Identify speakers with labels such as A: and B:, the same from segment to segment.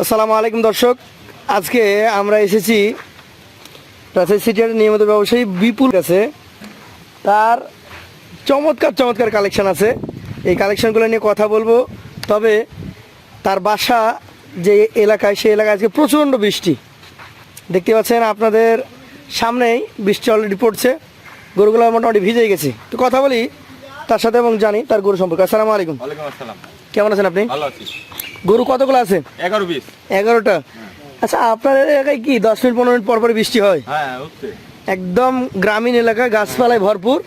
A: আসসালামু আলাইকুম দর্শক, আজকে আমরা এসেছি রাজশাহী সিটির নিয়মিত ব্যবসায়ী বিপুল কাছে। তার চমৎকার চমৎকার কালেকশন আছে, এই কালেকশনগুলো নিয়ে কথা বলবো। তবে তার বাসা যে এলাকায়, সেই এলাকায় আজকে প্রচণ্ড বৃষ্টি দেখতে পাচ্ছেন, আপনাদের সামনেই বৃষ্টি অলরেডি পড়ছে, গরুগুলো মোটামুটি ভিজে গেছে। তো কথা বলি তার সাথে এবং জানি তার গরু সম্পর্কে। আসসালামু আলাইকুম।
B: ওয়ালাইকুম আসসালাম।
A: কেমন আছেন আপনি?
B: ভালো আছি।
A: গরু কতগুলো আছে?
B: 11-20।
A: 11টা। আচ্ছা, আপনার এলাকায় কি 10 মিনিট 15 মিনিট পর পর বৃষ্টি হয়?
B: হ্যাঁ হচ্ছে।
A: একদম গ্রামীণ এলাকা, গাছপালায় ভরপুর,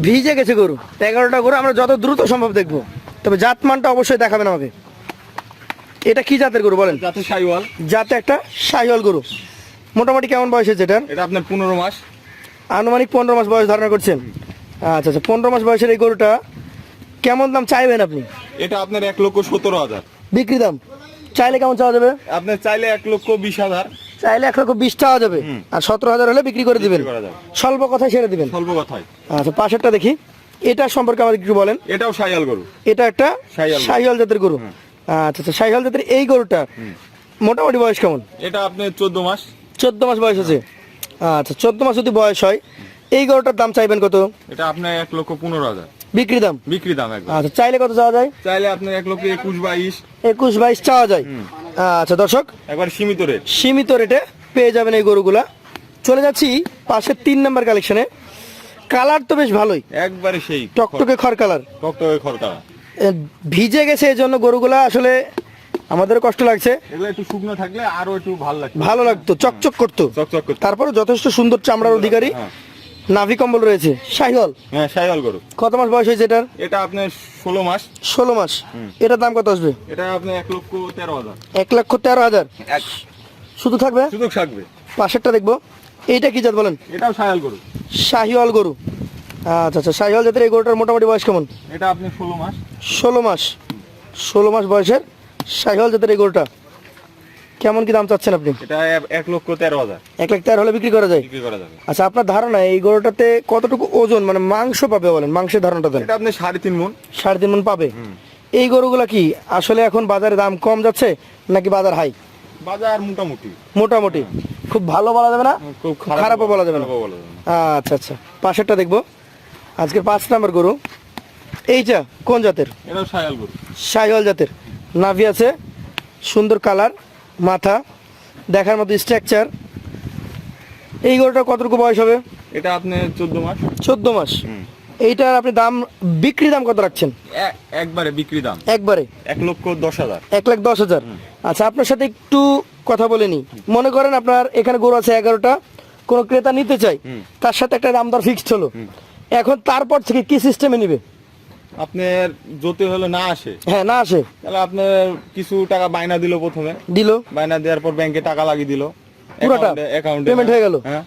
A: ভিজে গেছে গরু। 11টা গরু আমরা যত দ্রুত সম্ভব দেখবো, তবে জাতমানটা অবশ্যই দেখাবেন আমাকে। এটা কি জাতের গরু বলেন?
B: যাতে শাইওয়াল।
A: জাতে একটা শাহিওয়াল গরু। মোটামুটি কেমন বয়স হয়েছে এটার?
B: এটা আপনার 15 মাস।
A: আনুমানিক 15 মাস বয়স ধারণা করছেন। আচ্ছা আচ্ছা, 15 মাস বয়সের এই গরুটা কেমন দাম চাইবেন আপনি?
B: এটা আপনার 1,17,000।
A: বিক্রি দাম চাইলে কেমন চাওয়া যাবে?
B: আপনি চাইলে 1,20,000।
A: চাইলে 1,20,000 চাওয়া যাবে, আর 17,000 হলে বিক্রি করে দিবেন।
B: করা যাবে।
A: স্বল্প কথায় ছেড়ে দিবেন।
B: স্বল্প কথায়।
A: আচ্ছা, পাশেরটা দেখি, এটা সম্পর্কে আমাদের একটু বলেন।
B: এটাও শাইওয়াল গরু।
A: এটা একটা
B: শাহিওয়াল।
A: শাহিওয়াল জাতের গরু। আচ্ছা আচ্ছা, শাহিওয়াল জাতের এই গরুটা মোটামুটি বয়স কেমন?
B: এটা আপনার 14 মাস।
A: 14 মাস বয়স আছে। আচ্ছা, 14 মাস যদি বয়স হয়, এই গরুটার দাম চাইবেন কত?
B: এটা আপনার 1,15,000
A: বিক্রি দাম।
B: বিক্রি দাম একদম।
A: আচ্ছা, চাইলে কত চাওয়া যায়?
B: চাইলে আপনার 1,21,22।
A: 21-22 চাওয়া যায়। আচ্ছা দর্শক,
B: একবার সীমিত রেট।
A: সীমিত রেটে পেয়ে যাবেন এই গরুগুলা। চলে যাচ্ছি পাশের 3 নাম্বার কালেকশনে। কালার তো বেশ ভালোই,
B: একবারে সেই
A: টকটকে খড় কালার।
B: টকটকে খরকা।
A: ভিজে গেছে, এই জন্য গরুগুলা আসলে আমাদের কষ্ট লাগছে।
B: এগুলো একটু শুকনো থাকলে আরো একটু ভালো লাগতো।
A: ভালো লাগতো, চকচক করতো।
B: চকচক করতে।
A: তারপরে যথেষ্ট সুন্দর চামড়ার অধিকারী,
B: হ্যাঁ।
A: নাভি কম্বল রয়েছে। শাহিওয়াল।
B: হ্যাঁ শাইওয়াল গরু।
A: কত মাস বয়স হয়েছে এটার?
B: এটা আপনার 16 মাস।
A: 16 মাস। এটার দাম কত আসবে?
B: এটা আপনার 1,13,000।
A: 1,13,000 শুধু থাকবে?
B: সুযোগ থাকবে।
A: পাশেরটা দেখবো, এইটা কি জাত বলেন?
B: এটাও শাইওয়াল গরু।
A: শাহিওয়াল গরু। আচ্ছা আচ্ছা, শাহিওয়াল জাতের এই গরুটার মোটামুটি বয়স কেমন?
B: এটা আপনি 16 মাস।
A: 16 মাস। 16 মাস বয়সের শাহিওয়াল জাতের এই গরুটা কেমন কি দাম চাচ্ছেন আপনি?
B: এটা 1,13,000
A: 1,13,000 হলে বিক্রি করা যায়।
B: বিক্রি করা যাবে।
A: আচ্ছা, আপনার ধারণা এই গরুটাতে কতটুকু ওজন, মানে মাংস পাবে বলেন, মাংসের ধারণাটা দেন।
B: এটা আপনি 3.5 মণ।
A: 3.5 মণ পাবে। এই গরুগুলা কি আসলে এখন বাজারে দাম কম যাচ্ছে নাকি বাজার হাই?
B: বাজার মোটামুটি।
A: মোটামুটি। খুব ভালো বলা যাবে না,
B: খুব
A: খারাপও বলা যাবে না।
B: খারাপও বলা যাবে না।
A: আচ্ছা আচ্ছা, পাশেরটা দেখবো। আজকের 5 নাম্বার গরু, এইটা কোন জাতের?
B: এটাও শাইওয়াল গরু।
A: শাহিওয়াল জাতের। নাভি আছে, সুন্দর কালার, মাথা দেখার মতো স্ট্রাকচার। এই গরুটা কতটুকু বয়স হবে?
B: এটা আপনি 14 মাস।
A: 14 মাস। এইটার আপনি দাম, বিক্রি দাম কত রাখছেন?
B: একবারে বিক্রি দাম
A: একবারে
B: 1,10,000।
A: 1,10,000। আচ্ছা, আপনার সাথে একটু কথা বলে নি। মনে করেন আপনার এখানে গরু আছে 11টা, কোনো ক্রেতা নিতে চাই, তার সাথে একটা দাম দর ফিক্সড হলো, এখন তারপর থেকে কি সিস্টেমে নিবে?
B: আপনার যদি হলো না আসে,
A: হ্যাঁ, না আসে,
B: তাহলে আপনার কিছু টাকা বায়না দিল, প্রথমে
A: দিল,
B: বায়না দেওয়ার পর ব্যাংকে টাকা লাগিয়ে দিল,
A: পুরোটা
B: অ্যাকাউন্টে
A: পেমেন্ট হয়ে গেল।
B: হ্যাঁ,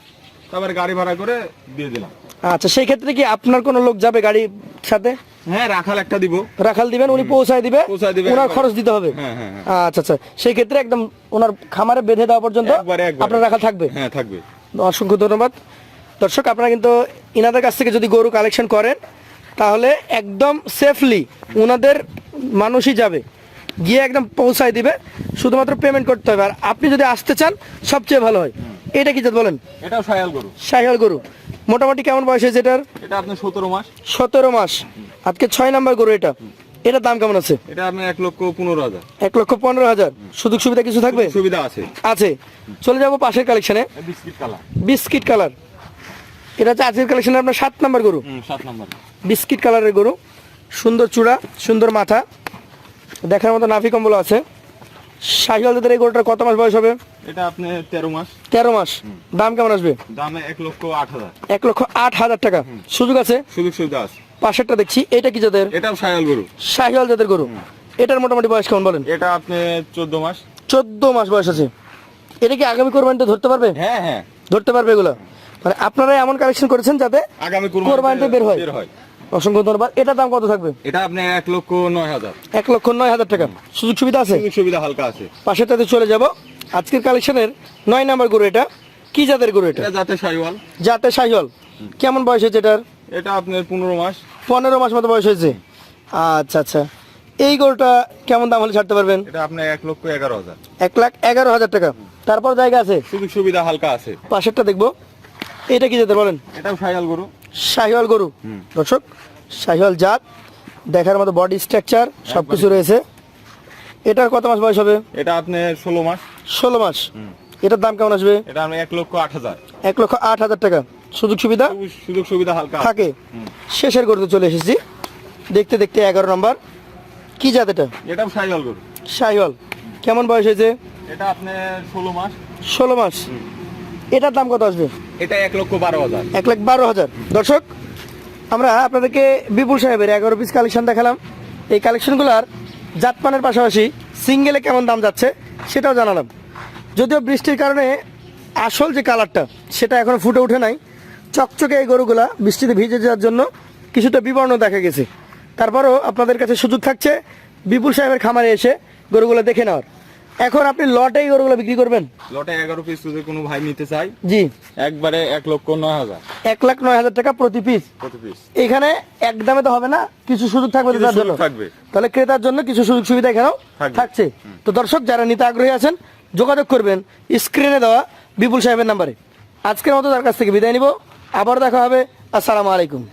B: তারপরে গাড়ি ভাড়া করে দিয়ে দিলাম।
A: আচ্ছা, সেই ক্ষেত্রে কি আপনার কোনো লোক যাবে গাড়ির সাথে?
B: হ্যাঁ, রাখাল একটা দিব।
A: রাখাল দিবেন, উনি পৌঁছায় দিবে,
B: পৌঁছায় দিবে,
A: ওনার
B: একবারে।
A: খরচ দিতে হবে।
B: হ্যাঁ হ্যাঁ হ্যাঁ।
A: আচ্ছা আচ্ছা, সেই ক্ষেত্রে একদম ওনার খামারে বেঁধে দেওয়া পর্যন্ত
B: একবারে।
A: আপনার রাখাল থাকবে।
B: হ্যাঁ থাকবে।
A: অসংখ্য ধন্যবাদ দর্শক। আপনারা কিন্তু ইনাদের কাছ থেকে যদি গরু কালেকশন করেন, তাহলে একদম সেফলি ওনাদের মানুষই যাবে, গিয়ে একদম পৌঁছায় দিবে, শুধুমাত্র পেমেন্ট করতে হবে। আর আপনি যদি আসতে চান সবচেয়ে ভালো হয়। এটা কি জাত বলেন?
B: এটাও শাইওয়াল গরু।
A: শাহিওয়াল গরু। মোটামুটি কেমন বয়স হয়েছে এটার?
B: এটা আপনার 17 মাস।
A: 17 মাস। আজকে 6 নাম্বার গরু এটা। এটার দাম কেমন আছে?
B: এটা আপনার 1,15,000।
A: 1,15,000। সুযোগ সুবিধা কিছু থাকবে?
B: সুবিধা আছে।
A: আছে। চলে যাবো পাশের কালেকশনে।
B: Biscuit colour.
A: Biscuit colour. এটা হচ্ছে আজকের কালেকশনে আপনার 7 নাম্বার গরু।
B: 7 নম্বর।
A: বিস্কিট কালারের গরু, সুন্দর চূড়া, সুন্দর মাথা, দেখার মতো নাভি কম্বল আছে। শাহিওয়াল জাতের এই গরুটার কত মাস বয়স হবে?
B: এটা আপনি 13 মাস।
A: 13 মাস। দাম কেমন আসবে?
B: দামে 1,08,000।
A: 1,08,000 টাকা। সুযোগ আছে?
B: সুযোগ সুবিধা আছে।
A: পাশেরটা দেখছি, এটা কি জাতের?
B: এটাও শাইওয়াল গরু।
A: শাহিওয়াল জাতের গরু। এটার মোটামুটি বয়স কেমন বলেন?
B: এটা আপনি 14 মাস।
A: 14 মাস বয়স আছে। এটা কি আগামী কোরবানিতে ধরতে পারবে?
B: হ্যাঁ হ্যাঁ,
A: ধরতে পারবে এগুলো। মানে আপনারা এমন কালেকশন করেছেন যাতে
B: আগামী
A: কোরবানিতে বের হয়।
B: হয়।
A: অসংখ্য ধন্যবাদ। এটার দাম কত থাকবে?
B: এটা আপনি 1,09,000।
A: 1,09,000 টাকা। সুযোগ সুবিধা আছে?
B: সুযোগ সুবিধা হালকা আছে।
A: পাশেরটাতে চলে যাব। আজকের কালেকশনের 9 নাম্বার গরু, এটা কি জাতের গরু? এটা
B: এটা জাতে শাইওয়াল।
A: জাতে শাহিওয়াল। কেমন বয়স হয়েছে এটার?
B: এটা আপনার 15 মাস।
A: 15 মাস মতো বয়স হয়েছে। আচ্ছা আচ্ছা, এই গরুটা কেমন দাম হলে ছাড়তে পারবেন?
B: এটা আপনার 1,11,000।
A: 1,11,000 টাকা। তারপর জায়গা আছে?
B: সুযোগ সুবিধা হালকা আছে।
A: পাশেরটা দেখবো, এটা কি জাতের বলেন?
B: এটাও শাহিওয়াল গরু।
A: শাহিওয়াল গরু। দর্শক, শাহিওয়াল জাত, দেখার মতো বডি স্ট্রাকচার সবকিছু রয়েছে। এটার কত মাস বয়স হবে?
B: এটা আপনার 16 মাস।
A: 16 মাস। এটার দাম কেমন আসবে?
B: এটা আমরা 1,08,000।
A: 1,08,000 টাকা। সুযোগ সুবিধা
B: সুযোগ সুবিধা হালকা আছে।
A: থাকে। শেষের গরুতে চলে এসেছি, দেখতে দেখতে 11 নম্বর। কি জাত এটা?
B: এটাও শাহিওয়াল গরু।
A: শাহিওয়াল। কেমন বয়স হয়েছে?
B: এটা আপনার 16 মাস।
A: 16 মাস। এটার দাম কত আসবে?
B: এটা 1,12,000।
A: 1,12,000। দর্শক, আমরা আপনাদেরকে বিপুল সাহেবের 11 পিস কালেকশন দেখালাম। এই কালেকশনগুলোর জাতমানের পাশাপাশি সিঙ্গেলে কেমন দাম যাচ্ছে সেটাও জানালাম। যদিও বৃষ্টির কারণে আসল যে কালারটা সেটা এখনো ফুটে ওঠে নাই, চকচকে এই গরুগুলা বৃষ্টিতে ভিজে যাওয়ার জন্য কিছুটা বিবর্ণ দেখা গেছে। তারপরও আপনাদের কাছে সুযোগ থাকছে বিপুল সাহেবের খামারে এসে গরুগুলো দেখে নেওয়ার। এখন আপনি লটে এই গরুগুলো বিক্রি করবেন?
B: লটে 11 পিস যদি কোনো ভাই নিতে চাই,
A: জি,
B: একবারে 1,09,000।
A: 1,09,000 টাকা প্রতি পিস।
B: প্রতি পিস।
A: এখানে একদমে তো হবে না, কিছু সুযোগ থাকবে
B: কিছু
A: তার
B: সুযোগ
A: জন্য।
B: থাকবে।
A: তাহলে ক্রেতার জন্য কিছু সুযোগ সুবিধা এখানেও
B: থাকবে।
A: থাকছে। তো দর্শক, যারা নিতে আগ্রহী আছেন যোগাযোগ করবেন স্ক্রিনে দেওয়া বিপুল সাহেবের নাম্বারে। আজকের মতো তার কাছ থেকে বিদায় নিব, আবার দেখা হবে। আসসালামু আলাইকুম।